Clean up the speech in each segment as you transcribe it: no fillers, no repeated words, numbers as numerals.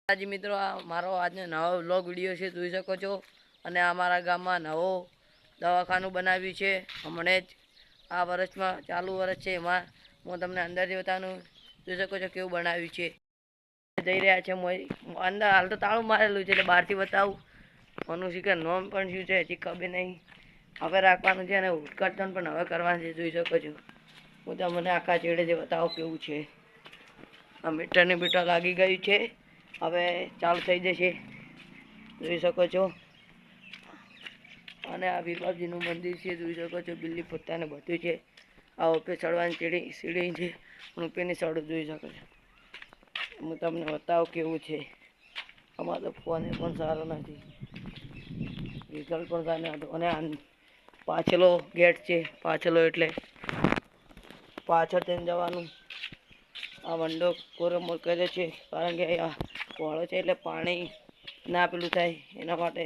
આજે મિત્રો આ મારો આજનો નવો વ્લોગ વિડીયો છે, જોઈ શકો છો. અને અમારા ગામમાં નવો દવાખાનું બનાવ્યું છે. હમણાં જ આ વર્ષમાં ચાલુ વર્ષ છે, એમાં હું તમને અંદરથી બતાવું. જોઈ શકો છો કેવું બનાવ્યું છે. જઈ રહ્યા છે અંદર. હાલ તો તાળું મારેલું છે એટલે બહારથી બતાવું. મનુષ્ય નોમ પણ શું છે હજી ખબર નહીં. હવે રાખવાનું છે અને ઉદઘાટન પણ હવે કરવાનું છે. જોઈ શકો છો. હું તમને આખા ચેડે જે બતાવું કેવું છે. આ મીટરની મીટર લાગી ગયું છે. હવે ચાલુ થઈ જશે, જોઈ શકો છો. અને આ વીરબાપજીનું મંદિર છે, જોઈ શકો છો. બિલ્લી પોતાને બધું છે. આ ઉપર ચડવાની સીડી છે, ઉપરની સાઈડ જોઈ શકો છો. હું તમને બતાવું કેવું છે. અમારો ફોન પણ સારો નથી, રિઝલ્ટ પણ સારું હતું. અને આ પાછલો ગેટ છે, પાછલો એટલે પાછળ થઈને જવાનું. આ વંડો કોરમોર કરે છે, કારણ કે આ વાળો છે એટલે પાણી ના પેલું થાય એના માટે.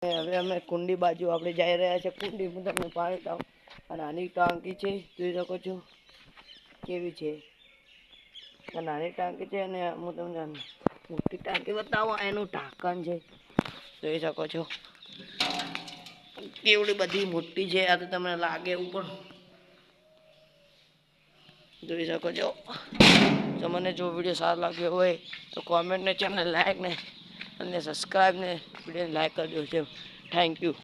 હવે અમે કુંડી બાજુ આપણે જઈ રહ્યા છે. કુંડી હું તમને પાણી લાવું. અને નાની ટાંકી છે, જોઈ શકો છો કેવી છે. આ નાની ટાંકી છે અને હું તમને મોટી ટાંકી બતાવું. એનું ઢાંકણ છે, જોઈ શકો છો કેવડી બધી મોટી છે. આ તો તમને લાગે એવું પણ જોઈ શકો છો. તો મને જો વિડીયો સારો લાગ્યો હોય તો કોમેન્ટ ને, ચેનલ લાઈક ને અને સબસ્ક્રાઈબ ને વિડીયોને લાઈક કરજો છે. Thank you.